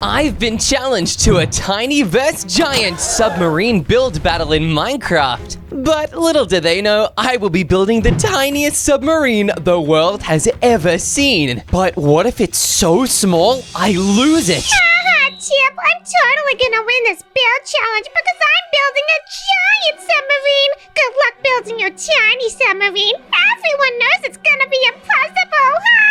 I've been challenged to a tiny vs giant submarine build battle in Minecraft. But little do they know, I will be building the tiniest submarine the world has ever seen. But what if it's so small, I lose it? Haha, Chip, I'm totally gonna win this build challenge because I'm building a giant submarine. Good luck building your tiny submarine. Everyone knows it's gonna be impossible. Haha.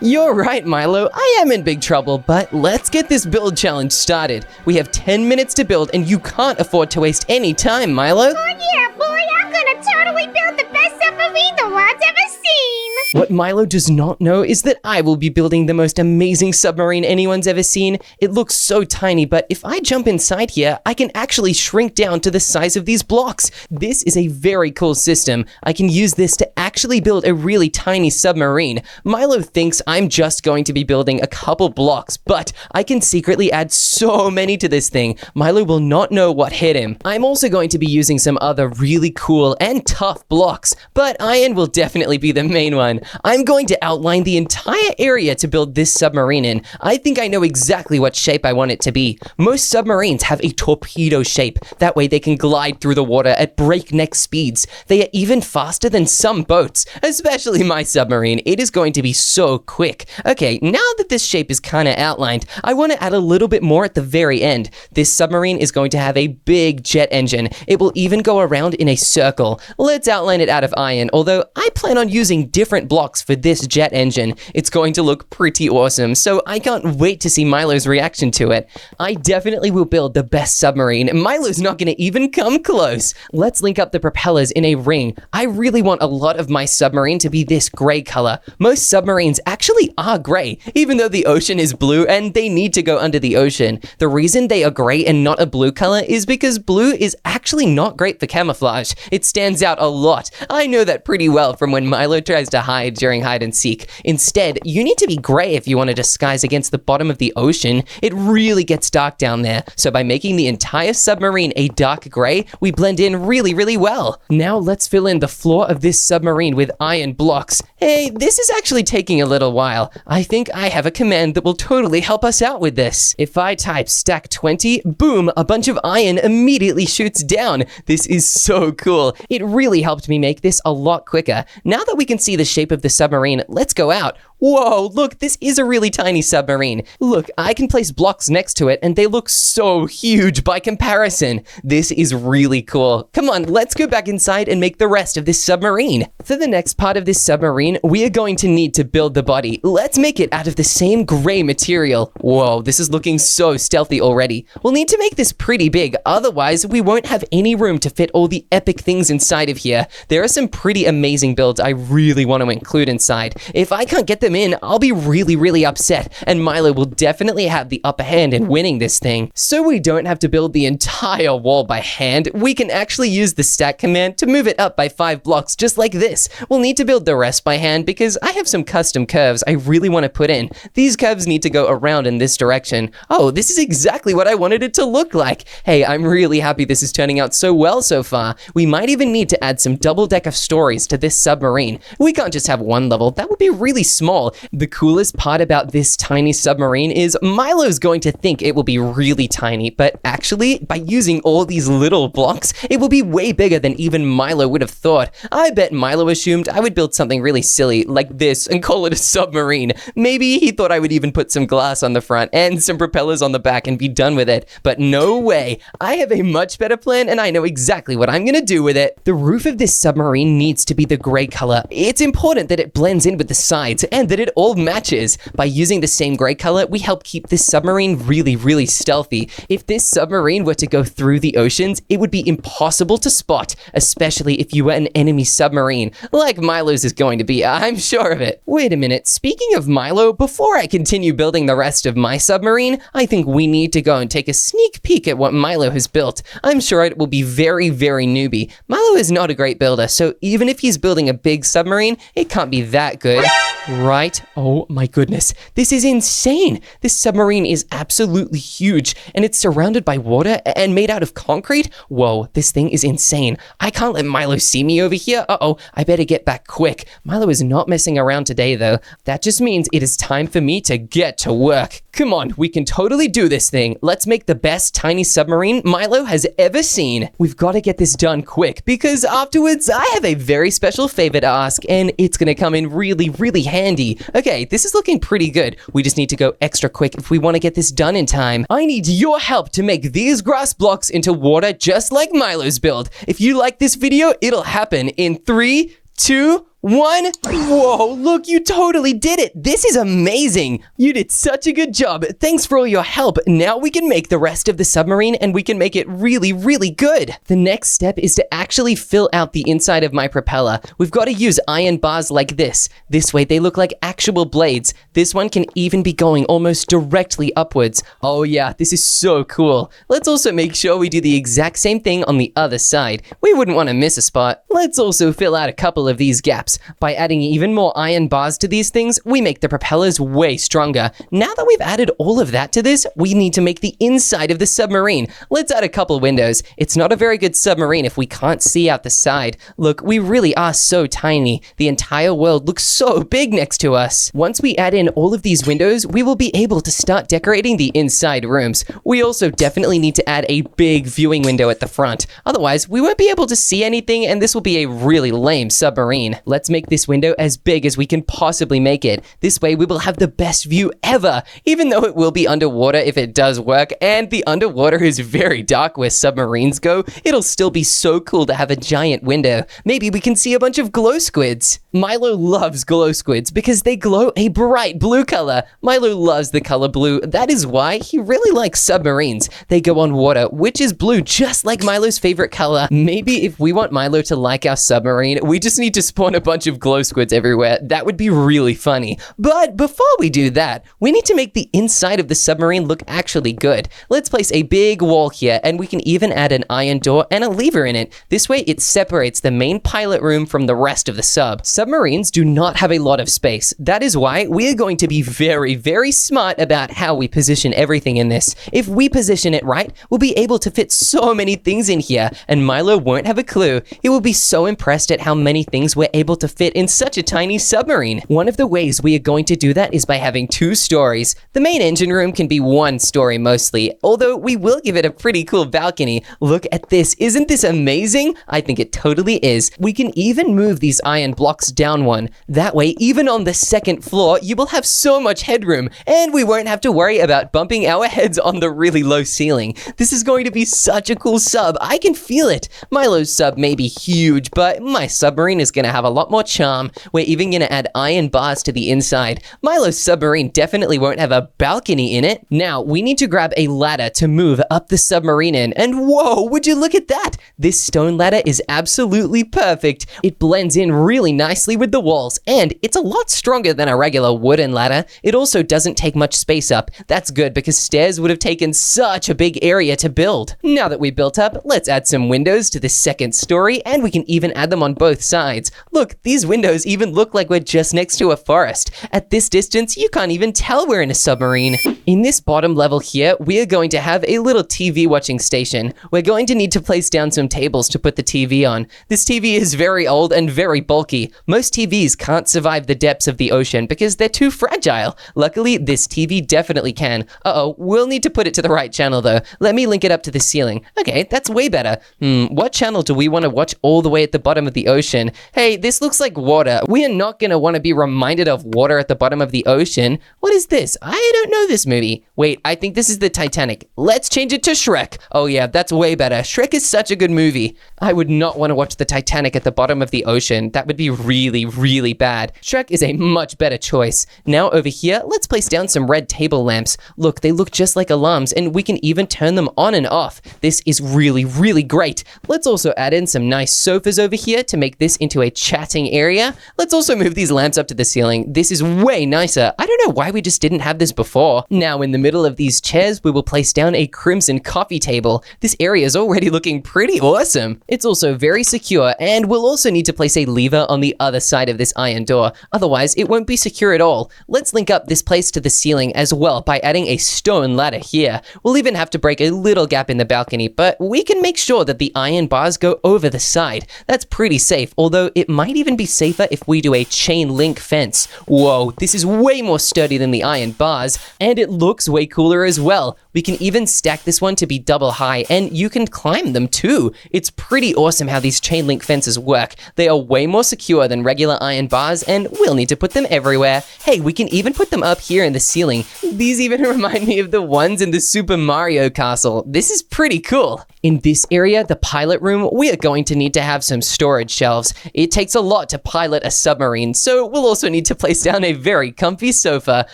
You're right, Milo. I am in big trouble, but let's get this build challenge started. We have 10 minutes to build, and you can't afford to waste any time, Milo. Oh yeah, boy, I'm gonna totally build the best submarine the world's ever seen. What Milo does not know is that I will be building the most amazing submarine anyone's ever seen. It looks so tiny, but if I jump inside here, I can actually shrink down to the size of these blocks. This is a very cool system. I can use this to actually build a really tiny submarine. Milo thinks I'm just going to be building a couple blocks, but I can secretly add so many to this thing. Milo will not know what hit him. I'm also going to be using some other really cool and tough blocks, but iron will definitely be the main one. I'm going to outline the entire area to build this submarine in. I think I know exactly what shape I want it to be. Most submarines have a torpedo shape. That way they can glide through the water at breakneck speeds. They are even faster than some boats, especially my submarine. It is going to be so quick. Okay, now that this shape is kind of outlined, I want to add a little bit more at the very end. This submarine is going to have a big jet engine. It will even go around in a circle. Let's outline it out of iron, although I plan on using different blocks for this jet engine. It's going to look pretty awesome, so I can't wait to see Milo's reaction to it. I definitely will build the best submarine. Milo's not going to even come close. Let's link up the propellers in a ring. I really want a lot of my submarine to be this gray color. Most submarines actually are gray, even though the ocean is blue and they need to go under the ocean. The reason they are gray and not a blue color is because blue is actually not great for camouflage. It stands out a lot. I know that pretty well from when Milo tries to hide during hide and seek. Instead, you need to be gray if you want to disguise against the bottom of the ocean. It really gets dark down there. So by making the entire submarine a dark gray, we blend in really well. Now let's fill in the floor of this submarine with iron blocks. Hey, this is actually taking a little while. I think I have a command that will totally help us out with this. If I type stack 20, boom, a bunch of iron immediately shoots down. This is so cool. It really helped me make this a lot quicker. Now that we can see the shape of the submarine, let's go out. Whoa, look, this is a really tiny submarine. Look, I can place blocks next to it and they look so huge by comparison. This is really cool. Come on, let's go back inside and make the rest of this submarine. For the next part of this submarine, we are going to need to build the body. Let's make it out of the same gray material. Whoa, this is looking so stealthy already. We'll need to make this pretty big, otherwise we won't have any room to fit all the epic things inside of here. There are some pretty amazing builds I really want to include inside. If I can't get them in, I'll be really upset, and Milo will definitely have the upper hand in winning this thing. So we don't have to build the entire wall by hand, we can actually use the stack command to move it up by 5 blocks just like this. We'll need to build the rest by hand because I have some custom curves I really want to put in. These curves need to go around in this direction. Oh, this is exactly what I wanted it to look like. Hey, I'm really happy this is turning out so well so far. We might even need to add some double deck of stories to this submarine. We can't just have one level, that would be really small. The coolest part about this tiny submarine is Milo's going to think it will be really tiny, but actually, by using all these little blocks, it will be way bigger than even Milo would have thought. I bet Milo assumed I would build something really silly like this and call it a submarine. Maybe he thought I would even put some glass on the front and some propellers on the back and be done with it, but no way. I have a much better plan and I know exactly what I'm gonna do with it. The roof of this submarine needs to be the gray color. It's important that it blends in with the sides and that it all matches. By using the same gray color, we help keep this submarine really stealthy. If this submarine were to go through the oceans, it would be impossible to spot, especially if you were an enemy submarine, like Milo's is going to be, I'm sure of it. Wait a minute, speaking of Milo, before I continue building the rest of my submarine, I think we need to go and take a sneak peek at what Milo has built. I'm sure it will be very newbie. Milo is not a great builder, so even if he's building a big submarine, it can't be that good. Right. right? Oh my goodness. This is insane. This submarine is absolutely huge, and it's surrounded by water and made out of concrete. Whoa, this thing is insane. I can't let Milo see me over here. Uh-oh, I better get back quick. Milo is not messing around today, though. That just means it is time for me to get to work. Come on, we can totally do this thing. Let's make the best tiny submarine Milo has ever seen. We've got to get this done quick, because afterwards I have a very special favor to ask, and it's gonna come in really, really handy. Okay, this is looking pretty good. We just need to go extra quick if we want to get this done in time. I need your help to make these grass blocks into water just like Milo's build. If you like this video, it'll happen in 3, 2, 1. Whoa, look, you totally did it. This is amazing. You did such a good job. Thanks for all your help. Now we can make the rest of the submarine, and we can make it really, really good. The next step is to actually fill out the inside of my propeller. We've got to use iron bars like this. This way they look like actual blades. This one can even be going almost directly upwards. Oh yeah, this is so cool. Let's also make sure we do the exact same thing on the other side. We wouldn't want to miss a spot. Let's also fill out a couple of these gaps. By adding even more iron bars to these things, we make the propellers way stronger. Now that we've added all of that to this, we need to make the inside of the submarine. Let's add a couple windows. It's not a very good submarine if we can't see out the side. Look, we really are so tiny. The entire world looks so big next to us. Once we add in all of these windows, we will be able to start decorating the inside rooms. We also definitely need to add a big viewing window at the front. Otherwise, we won't be able to see anything, and this will be a really lame submarine. Let's make this window as big as we can possibly make it. This way we will have the best view ever, even though it will be underwater if it does work, and the underwater is very dark where submarines go. It'll still be so cool to have a giant window. Maybe we can see a bunch of glow squids. Milo loves glow squids because they glow a bright blue color. Milo loves the color blue. That is why he really likes submarines. They go on water, which is blue, just like Milo's favorite color. Maybe if we want Milo to like our submarine, we just need to spawn a bunch of glow squids everywhere. That would be really funny. But before we do that, we need to make the inside of the submarine look actually good. Let's place a big wall here, and we can even add an iron door and a lever in it. This way it separates the main pilot room from the rest of the sub. Submarines do not have a lot of space. That is why we are going to be very, very smart about how we position everything in this. If we position it right, we'll be able to fit so many things in here, and Milo won't have a clue. He will be so impressed at how many things we're able to fit in such a tiny submarine. One of the ways we are going to do that is by having 2 stories. The main engine room can be 1 story mostly, although we will give it a pretty cool balcony. Look at this. Isn't this amazing? I think it totally is. We can even move these iron blocks down one. That way, even on the 2nd floor, you will have so much headroom, and we won't have to worry about bumping our heads on the really low ceiling. This is going to be such a cool sub. I can feel it. Milo's sub may be huge, but my submarine is going to have a lot more charm. We're even going to add iron bars to the inside. Milo's submarine definitely won't have a balcony in it. Now, we need to grab a ladder to move up the submarine in, and whoa, would you look at that? This stone ladder is absolutely perfect. It blends in really nicely with the walls, and it's a lot stronger than a regular wooden ladder. It also doesn't take much space up. That's good because stairs would have taken such a big area to build. Now that we built up, let's add some windows to the 2nd story, and we can even add them on both sides. Look, these windows even look like we're just next to a forest. At this distance, you can't even tell we're in a submarine. In this bottom level here, we are going to have a little TV watching station. We're going to need to place down some tables to put the TV on. This TV is very old and very bulky. Most TVs can't survive the depths of the ocean because they're too fragile. Luckily, this TV definitely can. Uh-oh, we'll need to put it to the right channel though. Let me link it up to the ceiling. Okay, that's way better. What channel do we want to watch all the way at the bottom of the ocean? Hey, this looks like water. We are not going to want to be reminded of water at the bottom of the ocean. What is this? I don't know this movie. Wait, I think this is the Titanic. Let's change it to Shrek. Oh yeah, that's way better. Shrek is such a good movie. I would not want to watch the Titanic at the bottom of the ocean. That would be really, really bad. Shrek is a much better choice. Now over here, let's place down some red table lamps. Look, they look just like alarms, and we can even turn them on and off. This is really, really great. Let's also add in some nice sofas over here to make this into a chat crafting area. Let's also move these lamps up to the ceiling. This is way nicer. I don't know why we just didn't have this before. Now, in the middle of these chairs, we will place down a crimson coffee table. This area is already looking pretty awesome. It's also very secure, and we'll also need to place a lever on the other side of this iron door. Otherwise, it won't be secure at all. Let's link up this place to the ceiling as well by adding a stone ladder here. We'll even have to break a little gap in the balcony, but we can make sure that the iron bars go over the side. That's pretty safe, although it might even be safer if we do a chain link fence. Whoa, this is way more sturdy than the iron bars, and it looks way cooler as well. We can even stack this one to be double high, and you can climb them too. It's pretty awesome how these chain link fences work. They are way more secure than regular iron bars, and we'll need to put them everywhere. Hey, we can even put them up here in the ceiling. These even remind me of the ones in the Super Mario Castle. This is pretty cool. In this area, the pilot room, we are going to need to have some storage shelves. It takes a lot to pilot a submarine, so we'll also need to place down a very comfy sofa.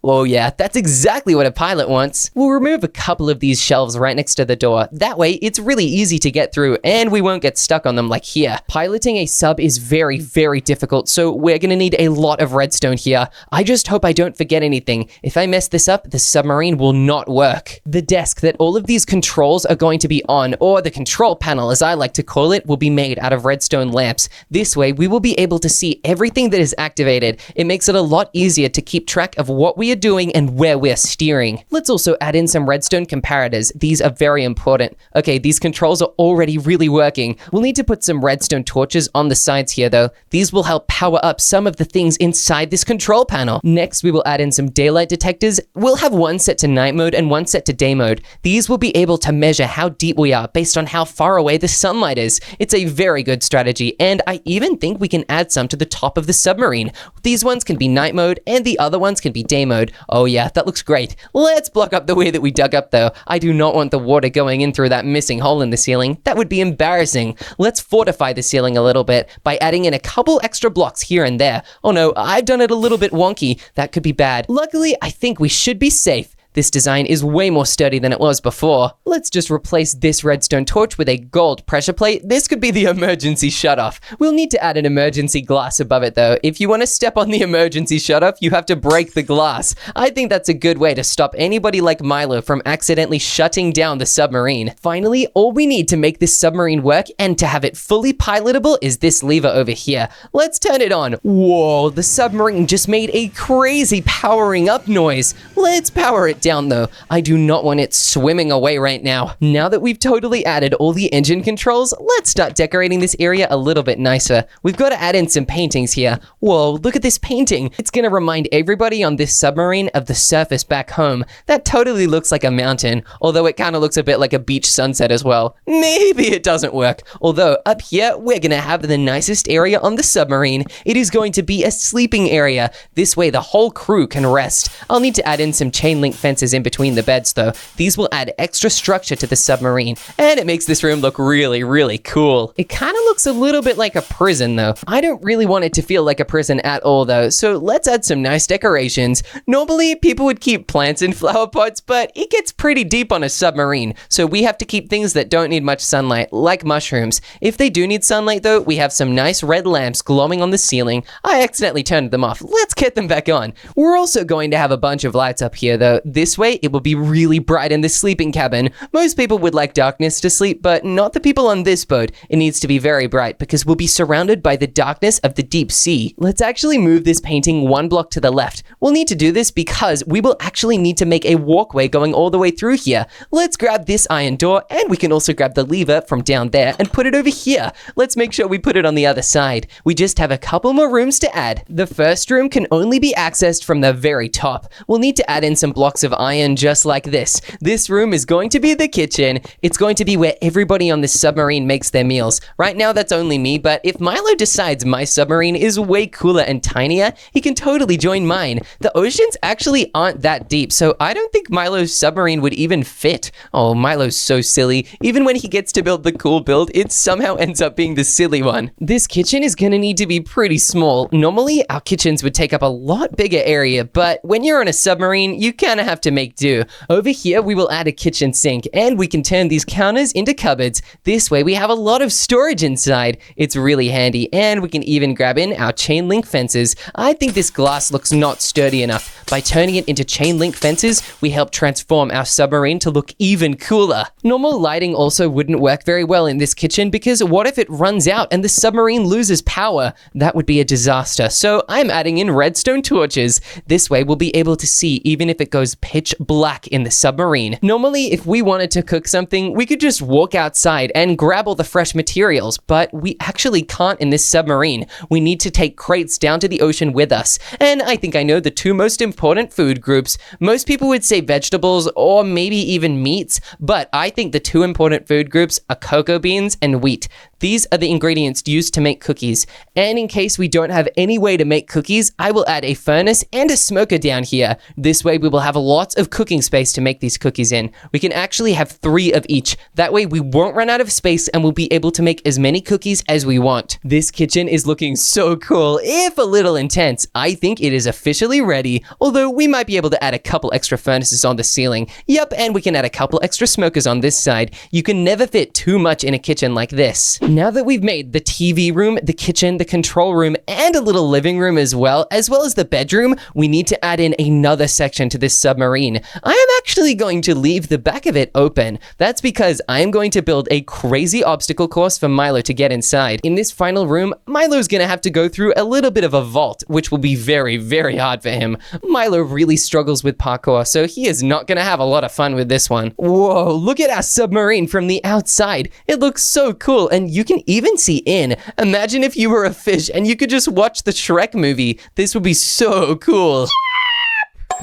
Oh yeah, that's exactly what a pilot wants. We'll remove a couple of these shelves right next to the door. That way, it's really easy to get through, and we won't get stuck on them like here. Piloting a sub is very, very difficult, so we're gonna need a lot of redstone here. I just hope I don't forget anything. If I mess this up, the submarine will not work. The desk that all of these controls are going to be on, or the control panel as I like to call it, will be made out of redstone lamps. This way, we will be able to see everything that is activated. It makes it a lot easier to keep track of what we are doing and where we're steering. Let's also add in some redstone comparators. These are very important. Okay, these controls are already really working. We'll need to put some redstone torches on the sides here though. These will help power up some of the things inside this control panel. Next, we will add in some daylight detectors. We'll have one set to night mode and one set to day mode. These will be able to measure how deep we are based on how far away the sunlight is. It's a very good strategy, and I even think we can add some to the top of the submarine. These ones can be night mode, and the other ones can be day mode. Oh yeah, that looks great. Let's block up the way that we dug up though. I do not want the water going in through that missing hole in the ceiling. That would be embarrassing. Let's fortify the ceiling a little bit by adding in a couple extra blocks here and there. Oh no, I've done it a little bit wonky. That could be bad. Luckily, I think we should be safe. This design is way more sturdy than it was before. Let's just replace this redstone torch with a gold pressure plate. This could be the emergency shutoff. We'll need to add an emergency glass above it though. If you want to step on the emergency shutoff, you have to break the glass. I think that's a good way to stop anybody like Milo from accidentally shutting down the submarine. Finally, all we need to make this submarine work and to have it fully pilotable is this lever over here. Let's turn it on. Whoa, the submarine just made a crazy powering up noise. Let's power it down though. I do not want it swimming away right now. Now that we've totally added all the engine controls, let's start decorating this area a little bit nicer. We've got to add in some paintings here. Whoa, look at this painting. It's gonna remind everybody on this submarine of the surface back home. That totally looks like a mountain, although it kind of looks a bit like a beach sunset as well. Maybe it doesn't work. Although up here, we're gonna have the nicest area on the submarine. It is going to be a sleeping area. This way the whole crew can rest. I'll need to add in some chain link fences in between the beds though. These will add extra structure to the submarine, and it makes this room look really, really cool. It kind of looks a little bit like a prison though. I don't really want it to feel like a prison at all though, so let's add some nice decorations. Normally, people would keep plants in flower pots, but it gets pretty deep on a submarine, so we have to keep things that don't need much sunlight, like mushrooms. If they do need sunlight though, we have some nice red lamps glowing on the ceiling. I accidentally turned them off. Let's get them back on. We're also going to have a bunch of lights up here though. This way, it will be really bright in the sleeping cabin. Most people would like darkness to sleep, but not the people on this boat. It needs to be very bright because we'll be surrounded by the darkness of the deep sea. Let's actually move this painting one block to the left. We'll need to do this because we will actually need to make a walkway going all the way through here. Let's grab this iron door, and we can also grab the lever from down there and put it over here. Let's make sure we put it on the other side. We just have a couple more rooms to add. The first room can only be accessed from the very top. We'll need to add in some blocks of iron just like this. This room is going to be the kitchen. It's going to be where everybody on this submarine makes their meals. Right now, that's only me, but if Milo decides my submarine is way cooler and tinier, he can totally join mine. The oceans actually aren't that deep, so I don't think Milo's submarine would even fit. Oh, Milo's so silly. Even when he gets to build the cool build, it somehow ends up being the silly one. This kitchen is gonna need to be pretty small. Normally, our kitchens would take up a lot bigger area, but when you're on a submarine, you kinda have have to make do. Over here, we will add a kitchen sink, and we can turn these counters into cupboards. This way, we have a lot of storage inside. It's really handy, and we can even grab in our chain link fences. I think this glass looks not sturdy enough. By turning it into chain link fences, we help transform our submarine to look even cooler. Normal lighting also wouldn't work very well in this kitchen because what if it runs out and the submarine loses power? That would be a disaster. So I'm adding in redstone torches. This way we'll be able to see even if it goes pitch black in the submarine. Normally, if we wanted to cook something, we could just walk outside and grab all the fresh materials, but we actually can't in this submarine. We need to take crates down to the ocean with us. And I think I know the two most important food groups. Most people would say vegetables or maybe even meats, but I think the two important food groups are cocoa beans and wheat. These are the ingredients used to make cookies. And in case we don't have any way to make cookies, I will add a furnace and a smoker down here. This way we will have lots of cooking space to make these cookies in. We can actually have 3 of each. That way we won't run out of space and we'll be able to make as many cookies as we want. This kitchen is looking so cool, if a little intense. I think it is officially ready, although we might be able to add a couple extra furnaces on the ceiling. Yep, and we can add a couple extra smokers on this side. You can never fit too much in a kitchen like this. Now that we've made the TV room, the kitchen, the control room, and a little living room as well as the bedroom, we need to add in another section to this submarine. I am actually going to leave the back of it open. That's because I am going to build a crazy obstacle course for Milo to get inside. In this final room, Milo's gonna have to go through a little bit of a vault, which will be very, very hard for him. Milo really struggles with parkour, so he is not gonna have a lot of fun with this one. Whoa, look at our submarine from the outside. It looks so cool, and you can even see in. Imagine if you were a fish and you could just watch the Shrek movie. This would be so cool.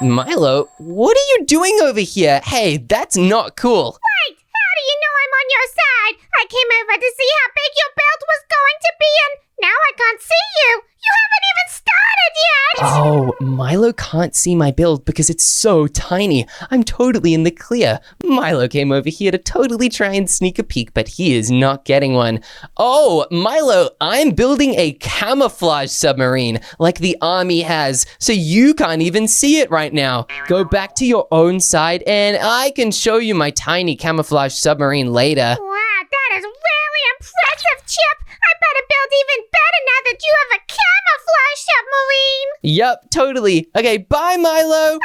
Milo, what are you doing over here? Hey, that's not cool. Wait, how do you know I'm on your side? I came over to see how big your build was going to be, and now I can't see you. You haven't even started yet. Oh, Milo can't see my build because it's so tiny. I'm totally in the clear. Milo came over here to totally try and sneak a peek, but he is not getting one. Oh, Milo, I'm building a camouflage submarine like the army has, so you can't even see it right now. Go back to your own side and I can show you my tiny camouflage submarine later. Wow, that is really impressive, Chip. I better build even better now that you have a camouflage submarine. Yup, totally. Okay, bye, Milo.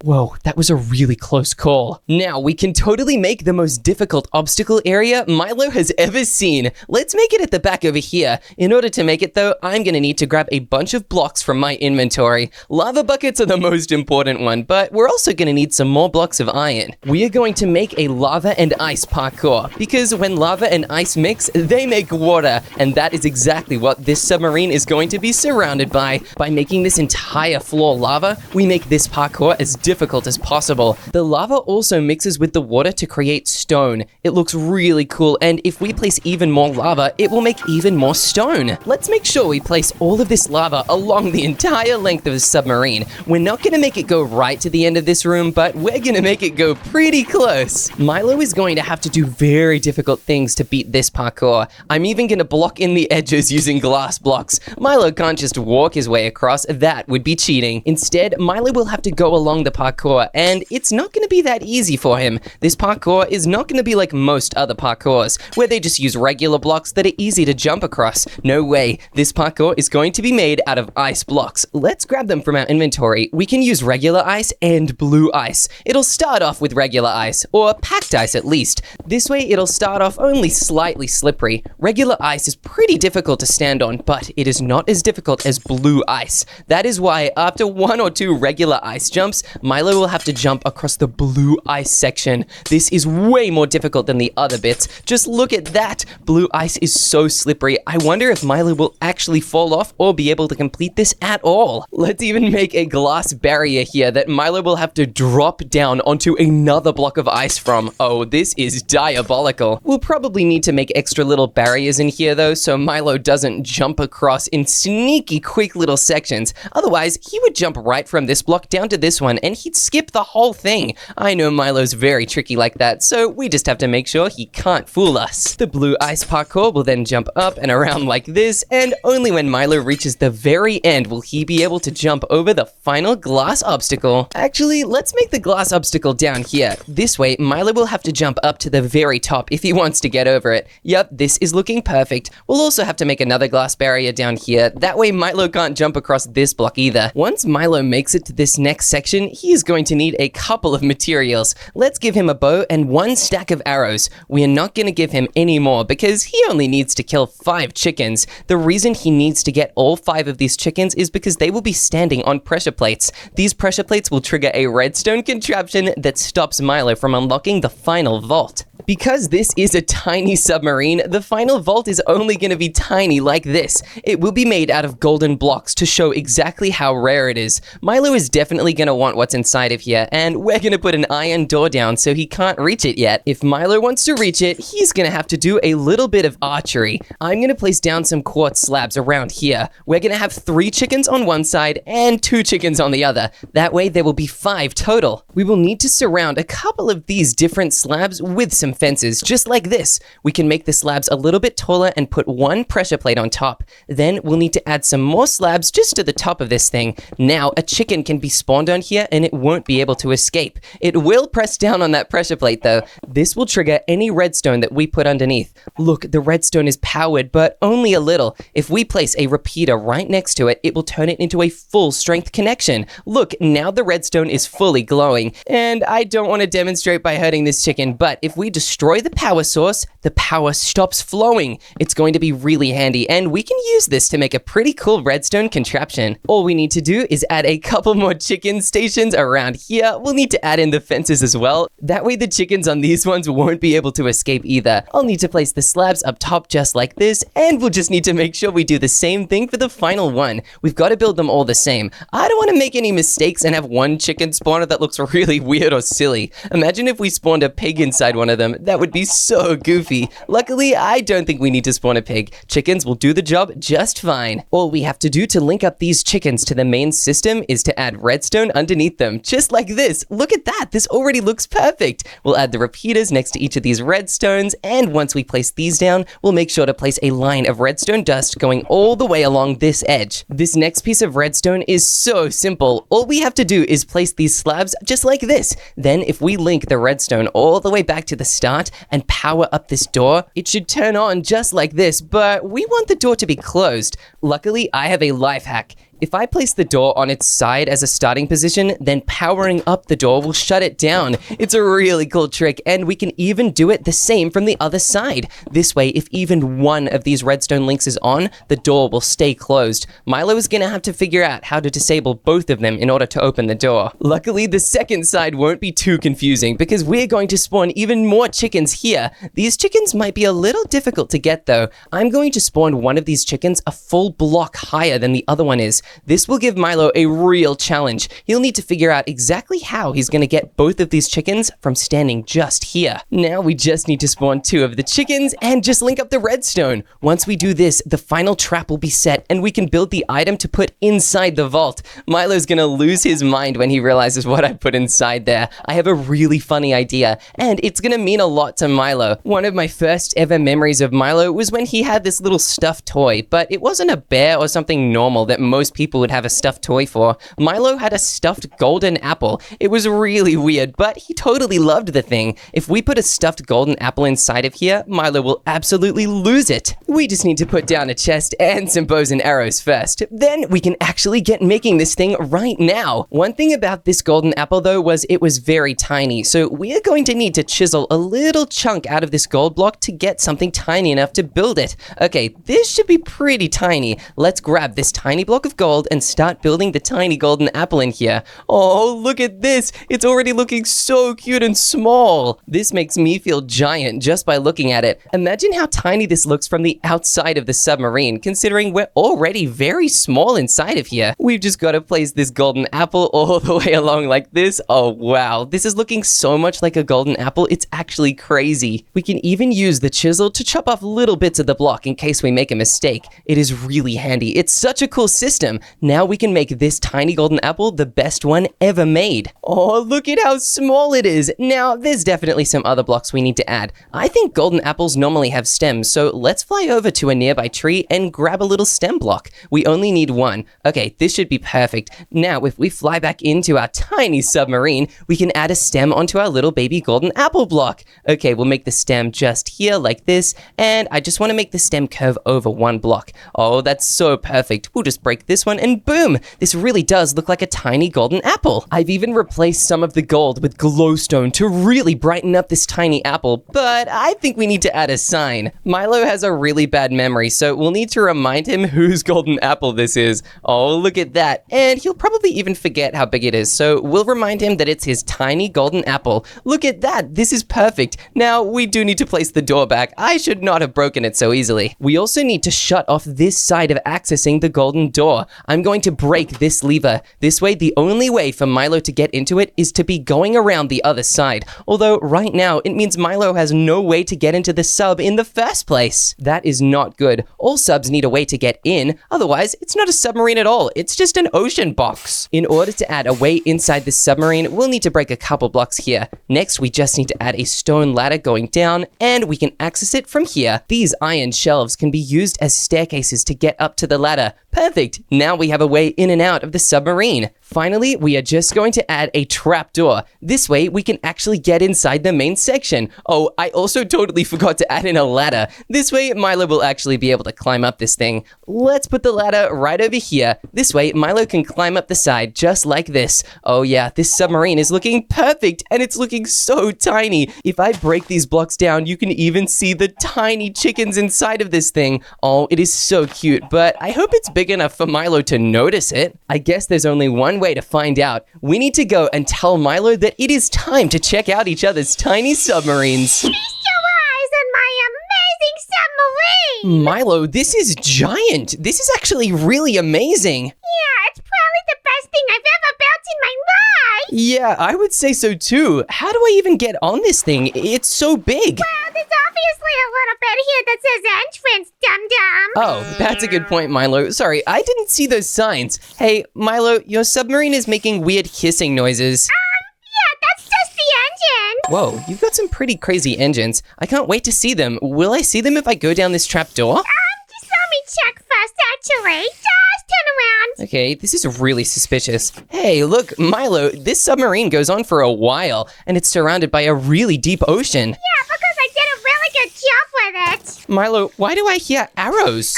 Whoa, that was a really close call. Now, we can totally make the most difficult obstacle area Milo has ever seen. Let's make it at the back over here. In order to make it though, I'm gonna need to grab a bunch of blocks from my inventory. Lava buckets are the most important one, but we're also gonna need some more blocks of iron. We are going to make a lava and ice parkour, because when lava and ice mix, they make water, and that is exactly what this submarine is going to be surrounded by. By making this entire floor lava, we make this parkour as difficult as possible. The lava also mixes with the water to create stone. It looks really cool, and if we place even more lava, it will make even more stone. Let's make sure we place all of this lava along the entire length of the submarine. We're not gonna make it go right to the end of this room, but we're gonna make it go pretty close. Milo is going to have to do very difficult things to beat this parkour. I'm even gonna block in the edges using glass blocks. Milo can't just walk his way across. That would be cheating. Instead, Milo will have to go along the parkour, and it's not going to be that easy for him. This parkour is not going to be like most other parkours, where they just use regular blocks that are easy to jump across. No way. This parkour is going to be made out of ice blocks. Let's grab them from our inventory. We can use regular ice and blue ice. It'll start off with regular ice, or packed ice at least. This way it'll start off only slightly slippery. Regular ice is pretty difficult to stand on, but it is not as difficult as blue ice. That is why after 1 or 2 regular ice jumps, Milo will have to jump across the blue ice section. This is way more difficult than the other bits. Just look at that. Blue ice is so slippery. I wonder if Milo will actually fall off or be able to complete this at all. Let's even make a glass barrier here that Milo will have to drop down onto another block of ice from. Oh, this is diabolical. We'll probably need to make extra little barriers in here though, so Milo doesn't jump across in sneaky quick little sections. Otherwise, he would jump right from this block down to this one and then he'd skip the whole thing. I know Milo's very tricky like that, so we just have to make sure he can't fool us. The blue ice parkour will then jump up and around like this, and only when Milo reaches the very end will he be able to jump over the final glass obstacle. Actually, let's make the glass obstacle down here. This way, Milo will have to jump up to the very top if he wants to get over it. Yep, this is looking perfect. We'll also have to make another glass barrier down here. That way Milo can't jump across this block either. Once Milo makes it to this next section, he is going to need a couple of materials. Let's give him a bow and 1 stack of arrows. We are not going to give him any more because he only needs to kill 5 chickens. The reason he needs to get all 5 of these chickens is because they will be standing on pressure plates. These pressure plates will trigger a redstone contraption that stops Milo from unlocking the final vault. Because this is a tiny submarine, the final vault is only going to be tiny like this. It will be made out of golden blocks to show exactly how rare it is. Milo is definitely going to want what's inside of here, and we're going to put an iron door down so he can't reach it yet. If Milo wants to reach it, he's going to have to do a little bit of archery. I'm going to place down some quartz slabs around here. We're going to have 3 chickens on one side and 2 chickens on the other. That way there will be 5 total. We will need to surround a couple of these different slabs with some fences, just like this. We can make the slabs a little bit taller and put 1 pressure plate on top. Then we'll need to add some more slabs just to the top of this thing. Now a chicken can be spawned on here and it won't be able to escape. It will press down on that pressure plate though. This will trigger any redstone that we put underneath. Look, the redstone is powered, but only a little. If we place a repeater right next to it, it will turn it into a full strength connection. Look, now the redstone is fully glowing. And I don't want to demonstrate by hurting this chicken, but if we destroy the power source, the power stops flowing. It's going to be really handy, and we can use this to make a pretty cool redstone contraption. All we need to do is add a couple more chicken stations around here. We'll need to add in the fences as well. That way the chickens on these ones won't be able to escape either. I'll need to place the slabs up top just like this, and we'll just need to make sure we do the same thing for the final one. We've got to build them all the same. I don't want to make any mistakes and have one chicken spawner that looks really weird or silly. Imagine if we spawned a pig inside one of them. That would be so goofy. Luckily, I don't think we need to spawn a pig. Chickens will do the job just fine. All we have to do to link up these chickens to the main system is to add redstone underneath them, just like this. Look at that. This already looks perfect. We'll add the repeaters next to each of these redstones, and once we place these down, we'll make sure to place a line of redstone dust going all the way along this edge. This next piece of redstone is so simple. All we have to do is place these slabs just like this. Then if we link the redstone all the way back to the start and power up this door, it should turn on just like this, but we want the door to be closed. Luckily, I have a life hack. If I place the door on its side as a starting position, then powering up the door will shut it down. It's a really cool trick, and we can even do it the same from the other side. This way, if even one of these redstone links is on, the door will stay closed. Milo is gonna have to figure out how to disable both of them in order to open the door. Luckily, the second side won't be too confusing because we're going to spawn even more chickens here. These chickens might be a little difficult to get though. I'm going to spawn one of these chickens a full block higher than the other one is. This will give Milo a real challenge. He'll need to figure out exactly how he's going to get both of these chickens from standing just here. Now we just need to spawn 2 of the chickens and just link up the redstone. Once we do this, the final trap will be set and we can build the item to put inside the vault. Milo's going to lose his mind when he realizes what I put inside there. I have a really funny idea, and it's going to mean a lot to Milo. One of my first ever memories of Milo was when he had this little stuffed toy, but it wasn't a bear or something normal that most people would have a stuffed toy for. Milo had a stuffed golden apple. It was really weird, but he totally loved the thing. If we put a stuffed golden apple inside of here, Milo will absolutely lose it. We just need to put down a chest and some bows and arrows first. Then we can actually get making this thing right now. One thing about this golden apple though was it was very tiny, so we are going to need to chisel a little chunk out of this gold block to get something tiny enough to build it. Okay, this should be pretty tiny. Let's grab this tiny block of gold and start building the tiny golden apple in here. Oh, look at this. It's already looking so cute and small. This makes me feel giant just by looking at it. Imagine how tiny this looks from the outside of the submarine, considering we're already very small inside of here. We've just got to place this golden apple all the way along like this. Oh, wow. This is looking so much like a golden apple. It's actually crazy. We can even use the chisel to chop off little bits of the block in case we make a mistake. It is really handy. It's such a cool system. them. Now we can make this tiny golden apple the best one ever made. Oh, look at how small it is. Now, there's definitely some other blocks we need to add. I think golden apples normally have stems, so let's fly over to a nearby tree and grab a little stem block. We only need one. Okay, this should be perfect. Now, if we fly back into our tiny submarine, we can add a stem onto our little baby golden apple block. Okay, we'll make the stem just here like this, and I just want to make the stem curve over one block. Oh, that's so perfect. We'll just break this one and boom! This really does look like a tiny golden apple. I've even replaced some of the gold with glowstone to really brighten up this tiny apple, but I think we need to add a sign. Milo has a really bad memory, so we'll need to remind him whose golden apple this is. Oh, look at that. And he'll probably even forget how big it is, so we'll remind him that it's his tiny golden apple. Look at that. This is perfect. Now, we do need to place the door back. I should not have broken it so easily. We also need to shut off this side of accessing the golden door. I'm going to break this lever. This way, the only way for Milo to get into it is to be going around the other side. Although, right now, it means Milo has no way to get into the sub in the first place. That is not good. All subs need a way to get in. Otherwise, it's not a submarine at all. It's just an ocean box. In order to add a way inside this submarine, we'll need to break a couple blocks here. Next, we just need to add a stone ladder going down, and we can access it from here. These iron shelves can be used as staircases to get up to the ladder. Perfect! Now we have a way in and out of the submarine. Finally, we are just going to add a trapdoor. This way, we can actually get inside the main section. Oh, I also totally forgot to add in a ladder. This way, Milo will actually be able to climb up this thing. Let's put the ladder right over here. This way, Milo can climb up the side just like this. Oh yeah, this submarine is looking perfect, and it's looking so tiny. If I break these blocks down, you can even see the tiny chickens inside of this thing. Oh, it is so cute, but I hope it's big enough for Milo to notice it. I guess there's only one way to find out. We need to go and tell Milo that it is time to check out each other's tiny submarines. Feast your eyes on my amazing submarine! Milo, this is giant. This is actually really amazing. Yeah, it's probably the best thing I've ever built in my life! Yeah, I would say so too. How do I even get on this thing? It's so big. Well, there's obviously a little bit here that says entrance, dum-dum. Oh, that's a good point, Milo. Sorry, I didn't see those signs. Hey, Milo, your submarine is making weird hissing noises. Yeah, that's just the engine. Whoa, you've got some pretty crazy engines. I can't wait to see them. Will I see them if I go down this trap door? Just let me check first, actually. Just turn around. Okay, this is really suspicious. Hey, look, Milo, this submarine goes on for a while, and it's surrounded by a really deep ocean. Yeah, because I did a really good job with it. Milo, why do I hear arrows?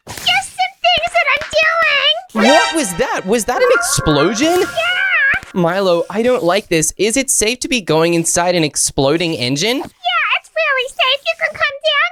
Just some things that I'm doing. What was that? Was that an explosion? Yeah. Milo, I don't like this. Is it safe to be going inside an exploding engine? Yeah, it's really safe. You can come down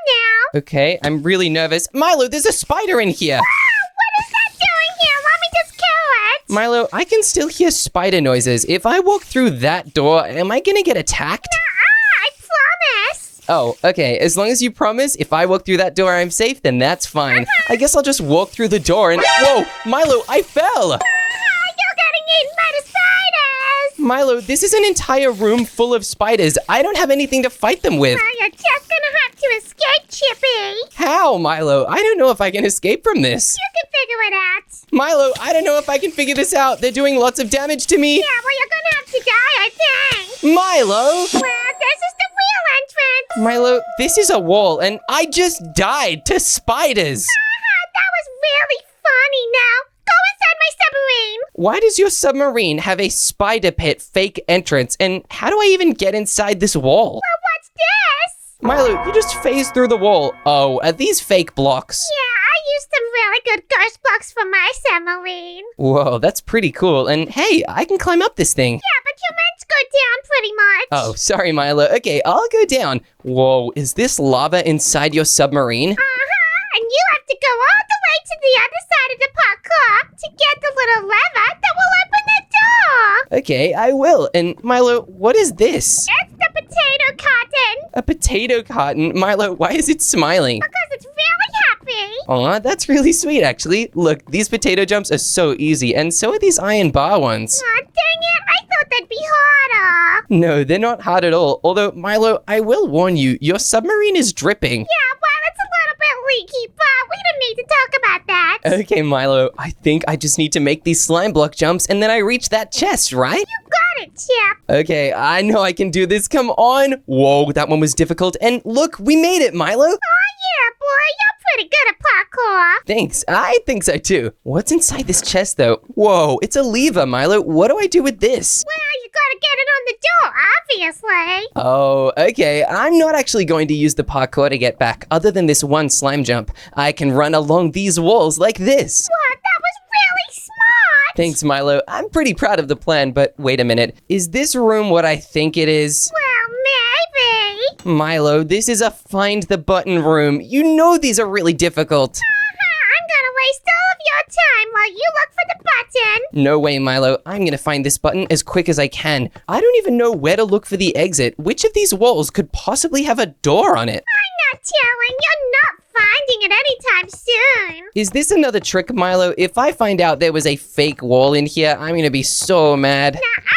now. Okay, I'm really nervous. Milo, there's a spider in here. What is that doing here? Let me just kill it. Milo, I can still hear spider noises. If I walk through that door, am I gonna get attacked? I promise. Oh, okay. As long as you promise, if I walk through that door I'm safe, then that's fine. I guess I'll just walk through the door and... Whoa! Milo, I fell! You're getting eaten by the spiders. Milo, this is an entire room full of spiders. I don't have anything to fight them with. Well, you're just gonna have to escape, Chippy. How, Milo? I don't know if I can escape from this. You can figure it out. Milo, I don't know if I can figure this out. They're doing lots of damage to me. Yeah, well, you're gonna have to die, I think. Milo! Well, this is the real entrance. Milo, this is a wall, and I just died to spiders. That was really funny. Now, go inside my submarine. Why does your submarine have a spider pit fake entrance, and how do I even get inside this wall? Well, what's this? Milo, you just phased through the wall. Oh, are these fake blocks? Yeah, I used some really good ghost blocks for my submarine. Whoa, that's pretty cool. And hey, I can climb up this thing. Yeah, but you're meant to go down pretty much. Oh, sorry, Milo. Okay, I'll go down. Whoa, is this lava inside your submarine? And you have to go all the way to the other side of the parkour to get the little lever that will open the door. Okay, I will. And Milo, what is this? It's the potato carton. A potato carton? Milo, why is it smiling? Because it's really happy. Aw, that's really sweet, actually. Look, these potato jumps are so easy, and so are these iron bar ones. Aw, dang it. I thought they'd be harder. No, they're not hard at all. Although, Milo, I will warn you, your submarine is dripping. Yeah, well, it's a little bit leaky, but we don't need to talk about that. Okay, Milo, I think I just need to make these slime block jumps and then I reach that chest, right? You got it, Chip. Okay, I know I can do this. Come on. Whoa, that one was difficult. And look, we made it, Milo. Oh, yeah, boy. You're pretty good at parkour. Thanks. I think so too. What's inside this chest, though? Whoa, it's a lever, Milo. What do I do with this? Well, you gotta get it on the door, obviously. Oh, okay. I'm not actually going to use the parkour to get back. Other than this one slime jump, I can run along these walls like this. What? That was really smart. Thanks, Milo. I'm pretty proud of the plan, but wait a minute. Is this room what I think it is? Well, maybe. Milo, this is a find the button room. You know these are really difficult. I'm gonna waste all of your time while you look for the button. No way, Milo. I'm gonna find this button as quick as I can. I don't even know where to look for the exit. Which of these walls could possibly have a door on it? I'm not telling. You're not finding it anytime soon. Is this another trick, Milo? If I find out there was a fake wall in here, I'm gonna be so mad. Nuh-uh.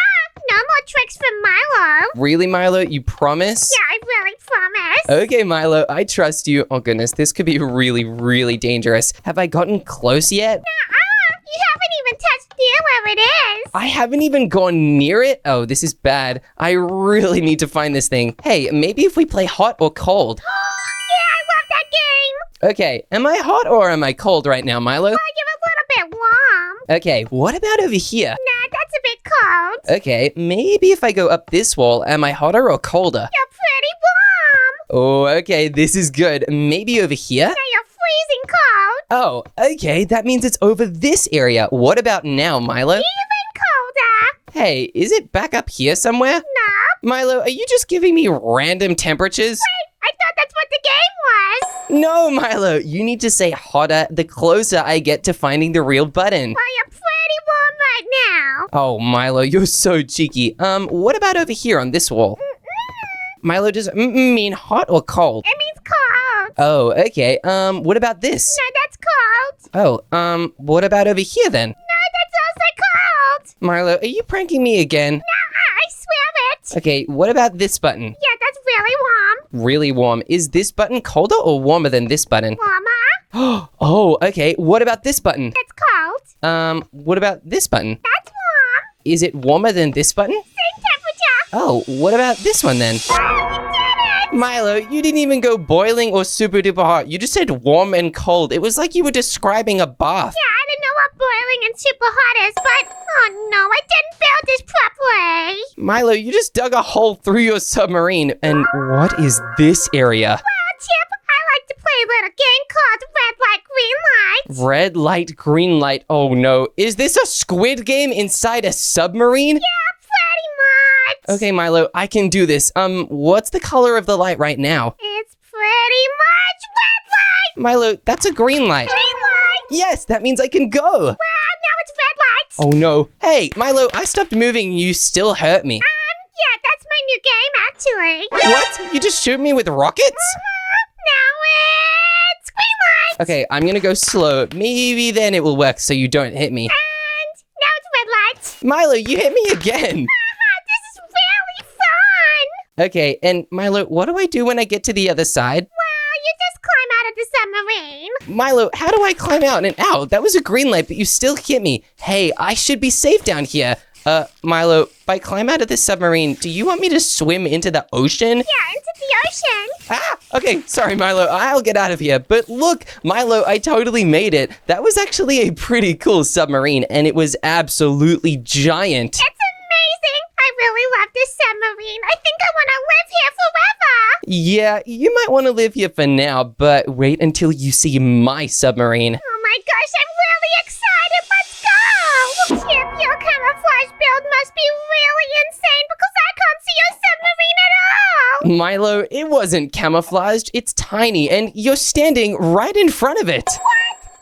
No more tricks from Milo. Really, Milo? You promise? Yeah, I really promise. Okay, Milo, I trust you. Oh goodness, this could be really, really dangerous. Have I gotten close yet? You haven't even touched near where it is. I haven't even gone near it? Oh, this is bad. I really need to find this thing. Hey, maybe if we play hot or cold. Yeah, I love that game. Okay, am I hot or am I cold right now, Milo? You're a little bit warm. Okay, what about over here? Nah, that's a bit cold. Okay, maybe if I go up this wall, am I hotter or colder? You're pretty warm. Oh, okay, this is good. Maybe over here? Now you're freezing cold. Oh, okay, that means it's over this area. What about now, Milo? Even colder. Hey, is it back up here somewhere? No. Milo, are you just giving me random temperatures? I thought that's what the game was. No, Milo, you need to say hotter the closer I get to finding the real button. Well, you're pretty warm right now. Oh, Milo, you're so cheeky. What about over here on this wall? Milo, does it mean hot or cold? It means cold. Oh, okay. What about this? No, that's cold. Oh, what about over here then? No, that's also cold. Milo, are you pranking me again? I swear it. Okay, what about this button? Yeah, that's really warm. Really warm. Is this button colder or warmer than this button? Warmer. Oh, okay. What about this button? It's cold. What about this button? That's warm. Is it warmer than this button? Same temperature. Oh, what about this one then? Oh, you did it. Milo, you didn't even go boiling or super duper hot. You just said warm and cold. It was like you were describing a bath. Yeah, I didn't know what boiling and super hot is, but oh no, I didn't build this properly. Milo, you just dug a hole through your submarine. And what is this area? Well, Chip, I like to play a little game called Red Light, Green Light. Red light, green light. Oh no. Is this a squid game inside a submarine? Yeah, pretty much. Okay, Milo, I can do this. What's the color of the light right now? It's pretty much red light. Milo, that's a green light. Green light. Yes, that means I can go. Well, now it's red light. Oh no. Hey, Milo, I stopped moving and you still hurt me. Yeah, that's my new game, actually. What? You just shoot me with rockets? Now it's green light. Okay, I'm gonna go slow. Maybe then it will work so you don't hit me. And now it's red light. Milo, you hit me again. This is really fun. Okay, and Milo, what do I do when I get to the other side? Well, you just climb out of the submarine. Milo, how do I climb out and out? That was a green light, but you still hit me. Hey, I should be safe down here. Milo, if I climb out of this submarine, do you want me to swim into the ocean? Yeah, into the ocean. Ah, okay, sorry, Milo, I'll get out of here. But look, Milo, I totally made it. That was actually a pretty cool submarine, and it was absolutely giant. It's amazing. I really love this submarine. I think I want to live here forever. Yeah, you might want to live here for now, but wait until you see my submarine. Oh my gosh, I'm really excited. Let's go. Chip, your camouflage build must be really insane because I can't see your submarine at all. Milo, it wasn't camouflaged. It's tiny, and you're standing right in front of it. What?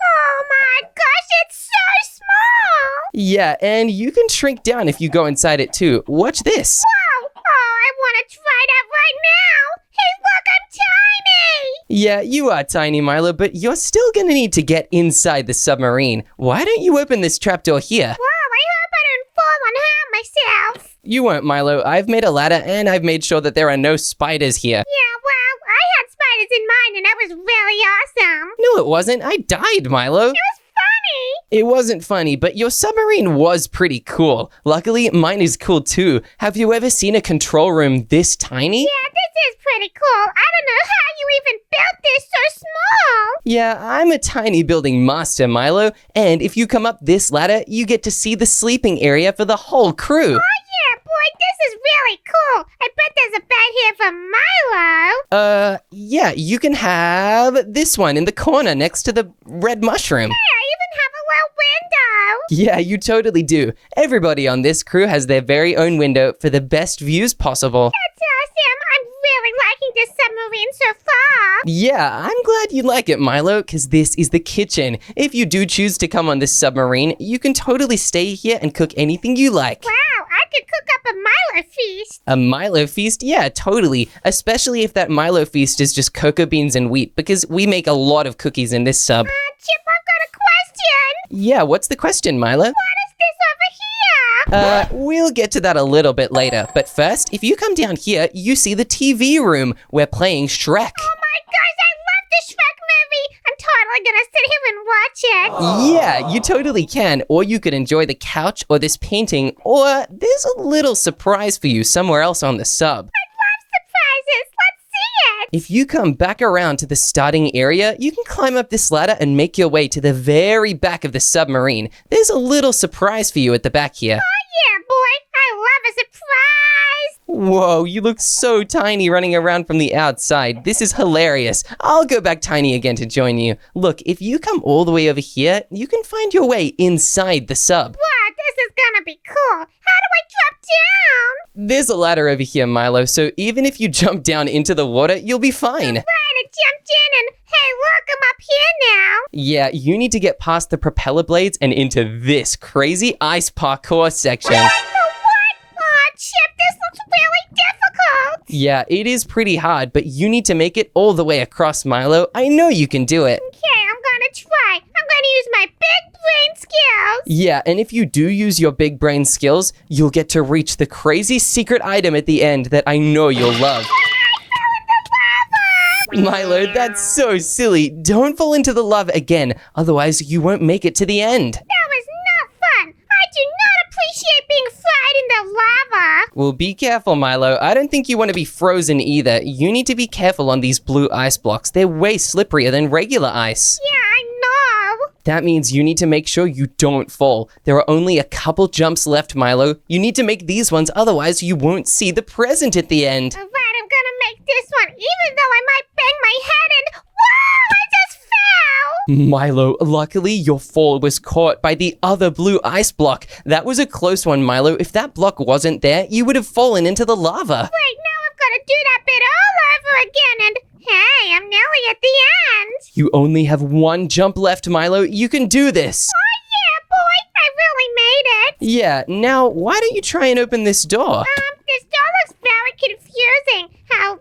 Oh my gosh, it's so small. Yeah, and you can shrink down if you go inside it too. Watch this. Whoa. Oh, I want to try that right now. Hey, look, I'm tiny. Yeah, you are tiny, Milo, but you're still gonna need to get inside the submarine. Why don't you open this trapdoor here? Whoa, I hope I don't fall and hurt myself. You won't, Milo. I've made a ladder, and I've made sure that there are no spiders here. Yeah, well, I had spiders in mine and I was really awesome. No, it wasn't. I died, Milo. It was funny. It wasn't funny, but your submarine was pretty cool. Luckily, mine is cool too. Have you ever seen a control room this tiny? Yeah, this is pretty cool. I don't know how you even built this so small. Yeah, I'm a tiny building master, Milo. And if you come up this ladder, you get to see the sleeping area for the whole crew. Oh yeah, boy, this is really cool. I bet there's a bed here for Milo. Yeah, you can have this one in the corner next to the red mushroom. Hey, I even have a little window. Yeah, you totally do. Everybody on this crew has their very own window for the best views possible. That's awesome. I'm really liking this submarine so far. Yeah, I'm glad you like it, Milo, because this is the kitchen. If you do choose to come on this submarine, you can totally stay here and cook anything you like. Wow, I could cook up a Milo feast. A Milo feast? Yeah, totally. Especially if that Milo feast is just cocoa beans and wheat, because we make a lot of cookies in this sub. Chip, I've got a question. Yeah, what's the question, Milo? What is this over here? We'll get to that a little bit later. But first, if you come down here, you see the TV room. We're playing Shrek. Oh my gosh, I love the Shrek movie. I'm totally gonna sit here and watch it. Yeah, you totally can. Or you could enjoy the couch or this painting, or there's a little surprise for you somewhere else on the sub. I love surprises. Let's see it. If you come back around to the starting area, you can climb up this ladder and make your way to the very back of the submarine. There's a little surprise for you at the back here. Oh yeah, boy. I love a surprise. Whoa, you look so tiny running around from the outside. This is hilarious. I'll go back tiny again to join you. Look, if you come all the way over here, you can find your way inside the sub. Wow, this is gonna be cool. How do I drop down? There's a ladder over here, Milo, so even if you jump down into the water, you'll be fine. Right, I jumped in and hey, look, I'm up here now. Yeah, you need to get past the propeller blades and into this crazy ice parkour section. The what? Aw, Chip, this looks really difficult. Yeah, it is pretty hard, but you need to make it all the way across, Milo. I know you can do it. Okay, I'm gonna try. I'm gonna use my big brain skills. Yeah, and if you do use your big brain skills, you'll get to reach the crazy secret item at the end that I know you'll love. I fell in the lava. Milo, that's so silly. Don't fall into the lava again, otherwise you won't make it to the end. That was not fun. I do not appreciate being fried in the lava. Well, be careful, Milo. I don't think you want to be frozen either. You need to be careful on these blue ice blocks. They're way slipperier than regular ice. Yeah, I know. That means you need to make sure you don't fall. There are only a couple jumps left, Milo. You need to make these ones, otherwise you won't see the present at the end. All right, I'm gonna make this one, even though I might bang my head and wow, I just fell. Milo, luckily your fall was caught by the other blue ice block. That was a close one, Milo. If that block wasn't there, you would have fallen into the lava. Wait, now I've got to do that bit all over again, and hey, I'm nearly at the end. You only have one jump left, Milo. You can do this. Oh yeah, boy, I really made it. Yeah, now why don't you try and open this door? This door looks very confusing. Hello,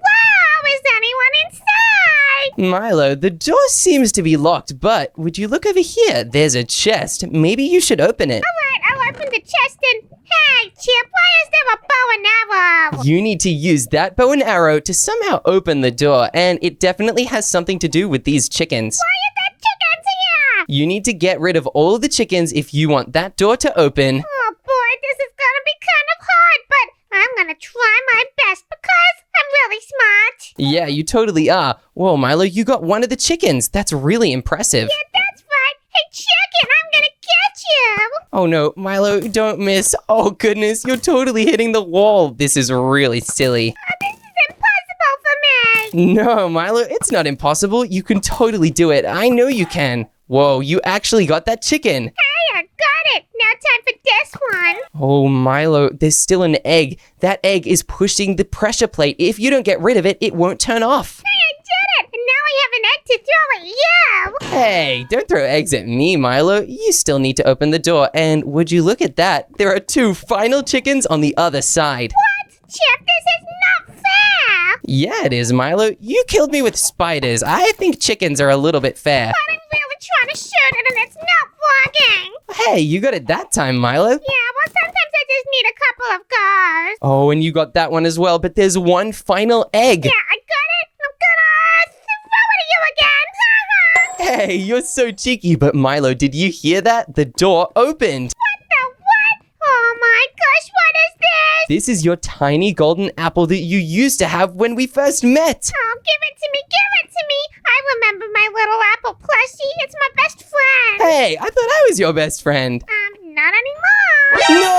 is anyone inside? Milo, the door seems to be locked, but would you look over here? There's a chest. Maybe you should open it. All right, I'll open the chest and hey, Chip, why is there a bow and arrow? You need to use that bow and arrow to somehow open the door, and it definitely has something to do with these chickens. Why are there chickens here? You need to get rid of all of the chickens if you want that door to open. Oh boy, this is gonna be kind of hard, but I'm gonna try my best because I'm really smart. Yeah, you totally are. Whoa, Milo, you got one of the chickens. That's really impressive. Yeah, that's right. Hey, chicken, I'm gonna get you. Oh no, Milo, don't miss. Oh goodness, you're totally hitting the wall. This is really silly. This is impossible for me. No, Milo, it's not impossible. You can totally do it. I know you can. Whoa, you actually got that chicken. Hey, I got it. Now time for this one. Oh, Milo, there's still an egg. That egg is pushing the pressure plate. If you don't get rid of it, it won't turn off. Hey, I did it. And now I have an egg to throw at you. Hey, don't throw eggs at me, Milo. You still need to open the door. And would you look at that? There are 2 final chickens on the other side. What? Chip, this is not fair. Yeah, it is, Milo. You killed me with spiders. I think chickens are a little bit fair. But I'm really trying to shoot it and it's not working. Hey, you got it that time, Milo. Yeah, well, sometimes I just need a couple of goes. Oh, and you got that one as well, but there's one final egg. Yeah, I got it. I'm gonna throw it at you again. Hey, you're so cheeky. But Milo, did you hear that? The door opened. The what? Oh my gosh, what is this? This is your tiny golden apple that you used to have when we first met. Oh, give it to me, give it to me. I remember my little apple plushie. It's my best friend. Hey, I thought I was your best friend. Not anymore. No!